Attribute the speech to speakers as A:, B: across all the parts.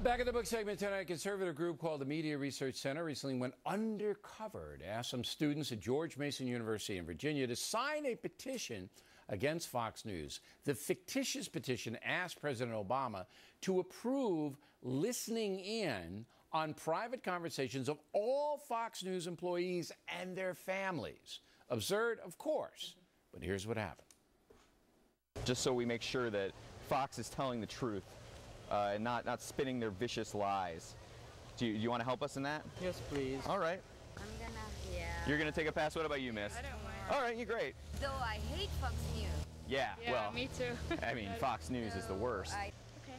A: Back at the book segment tonight, a conservative group called the Media Research Center recently went undercover to ask some students at George Mason University in Virginia to sign a petition against Fox News. The fictitious petition asked President Obama to approve listening in on private conversations of all Fox News employees and their families. Absurd, of course, but here's what happened.
B: Just so we make sure that Fox is telling the truth and not spinning their vicious lies. Do you want to help us in that?
C: Yes, please.
B: All right.
D: I'm gonna, yeah.
B: You're going to take a pass? What about you, miss?
D: I don't mind.
B: All right, you're great.
D: Though I hate Fox News.
B: Yeah, well,
E: me too.
B: I mean, Fox News is the worst.
D: Okay,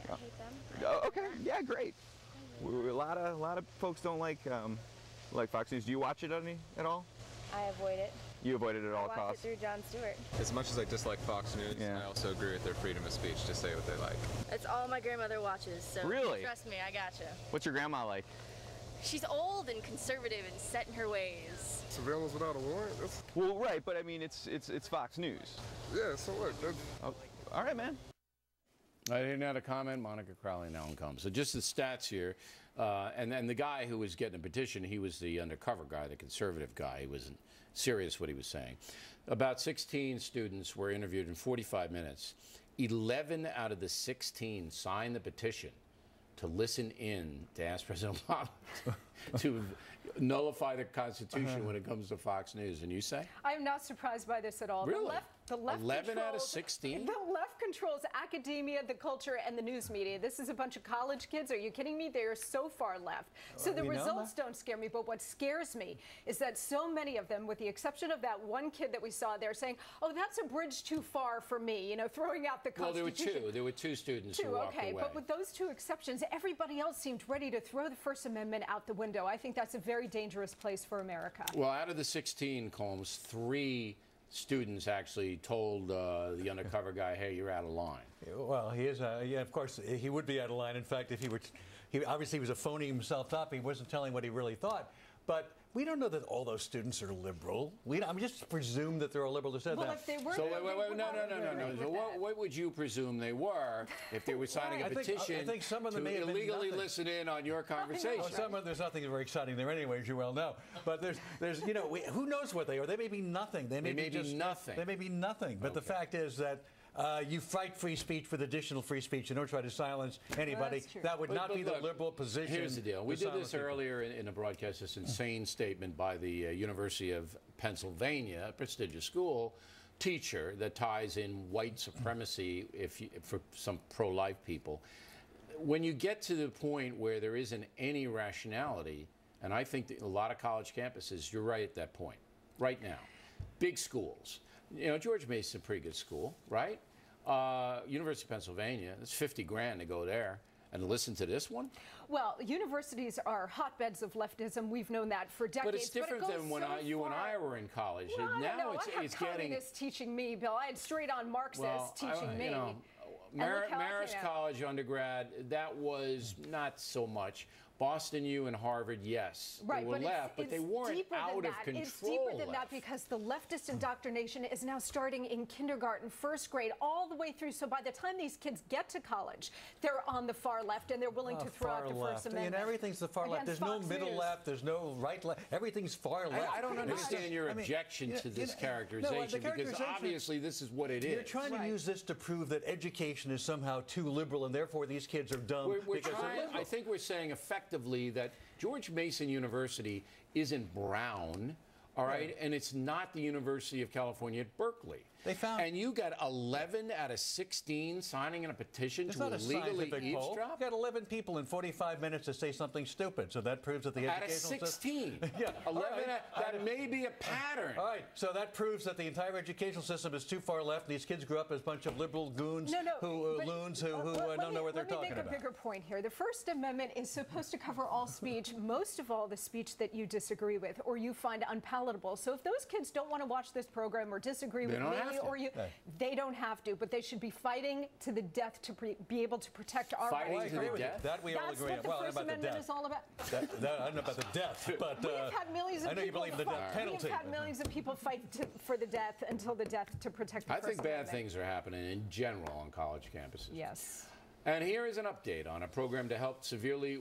E: I hate them.
B: Oh, okay, yeah, great. A lot of folks don't like Fox News. Do you watch it at all?
E: I avoid it.
B: You avoid it at all
E: I watch
B: costs?
E: it through Jon Stewart.
F: As much as I dislike Fox News,
B: Yeah.
F: I also agree with their freedom of speech to say what they like.
E: It's all my grandmother watches, so
B: Really?
E: trust me, I gotcha.
B: What's your grandma like?
E: She's old and conservative and set in her ways.
G: Surveillance without a warrant? That's,
B: Well, right, but I mean, it's Fox News.
G: yeah, so what?
B: Oh, all right, man.
A: I didn't have a comment. Monica Crowley now comes. So just the stats here. And then the guy who was getting a petition, he was the undercover guy, the conservative guy. He wasn't serious what he was saying. About 16 students were interviewed in 45 minutes. 11 out of the 16 signed the petition to listen in to ask President Obama to nullify the Constitution when it comes to Fox News. And you say?
H: I am not surprised by this at all.
A: Really?
H: The left
A: 11 out of
H: controls-
A: 16?
H: The left controls academia, the culture, and the news media. This is a bunch of college kids. Are you kidding me? They are so far left. So the results don't scare me, but what scares me is that so many of them, with the exception of that one kid that we saw there, saying, oh, that's a bridge too far for me, you know, throwing out the Constitution.
A: Well, there were two students who walked away.
H: But with those two exceptions, everybody else seemed ready to throw the First Amendment out the window. I think that's a very dangerous place for America.
A: Well, out of the 16, Combs, 3 students actually told the undercover guy, hey, you're out of line.
I: Well, he is, yeah, of course, he would be out of line. In fact, if he obviously was a phoning himself up. He wasn't telling what he really thought. But we don't know that all those students are liberal. I mean, just presume that they're all liberal who said
H: Well,
I: that.
H: if they were,
A: So wait, no. So what would you presume they were if they were signing a petition
I: I think some of them
A: to
I: may have been
A: illegally
I: nothing.
A: listen in on your conversation?
I: Oh, there's nothing very exciting there anyway, as you well know. But there's you know, who knows what they are? They may be nothing. They may be nothing. They may be nothing. But the fact is that you fight free speech with additional free speech. You don't try to silence anybody. That would not be the liberal position.
A: Here's the deal. We did this earlier in a broadcast, this insane statement by the University of Pennsylvania, a prestigious school, teacher that ties in white supremacy for some pro-life people. When you get to the point where there isn't any rationality, and I think that a lot of college campuses, you're right at that point, right now. Big schools. You know, George Mason, a pretty good school, right? University of Pennsylvania, it's 50 grand to go there and listen to this one.
H: Well, universities are hotbeds of leftism. We've known that for decades.
A: But it's different than when you and I were in college.
H: Well,
A: now
H: I had
A: it's getting
H: communists teaching me, Bill. I had straight-on Marxists teaching me.
A: You know, Marist College undergrad, that was not so much. Boston U and Harvard, yes,
H: right,
A: they were left, but they weren't out of control.
H: It's deeper than that because the leftist indoctrination is now starting in kindergarten, first grade, all the way through. So by the time these kids get to college, they're on the far left and they're willing to throw out the First Amendment.
I: And everything's the far left. There's no middle left. There's no right left. Everything's far left.
A: I don't understand your objection to this characterization because obviously this is what it is.
I: You're trying to use this to prove that education is somehow too liberal and therefore these kids are dumb.
A: I think we're saying effectively that George Mason University isn't Brown, all right, and it's not the University of California at Berkeley. And you got 11 out of 16 signing in a petition to illegally eavesdrop?
I: You got 11 people in 45 minutes to say something stupid, so that proves that the educational
A: system... Out of 16. Yeah, 11, that may be a pattern.
I: All right, so that proves that the entire educational system is too far left, and these kids grew up as a bunch of liberal goons who don't know what they're talking about.
H: Let me make a bigger point here. The First Amendment is supposed to cover all speech, most of all the speech that you disagree with or you find unpalatable. So if those kids don't want to watch this program or disagree with me or you, they don't have to, but they should be fighting to the death to be able to protect our rights.
A: Fighting to the death?
I: That we all agree on.
H: That's what the First Amendment is all about.
I: I don't know about the death, but
H: we've had millions of
I: I know you believe in the death penalty.
H: We've had millions of people fight for the death until the death to protect the First Amendment.
A: I think bad things are happening in general on college campuses.
H: Yes.
A: And here is an update on a program to help severely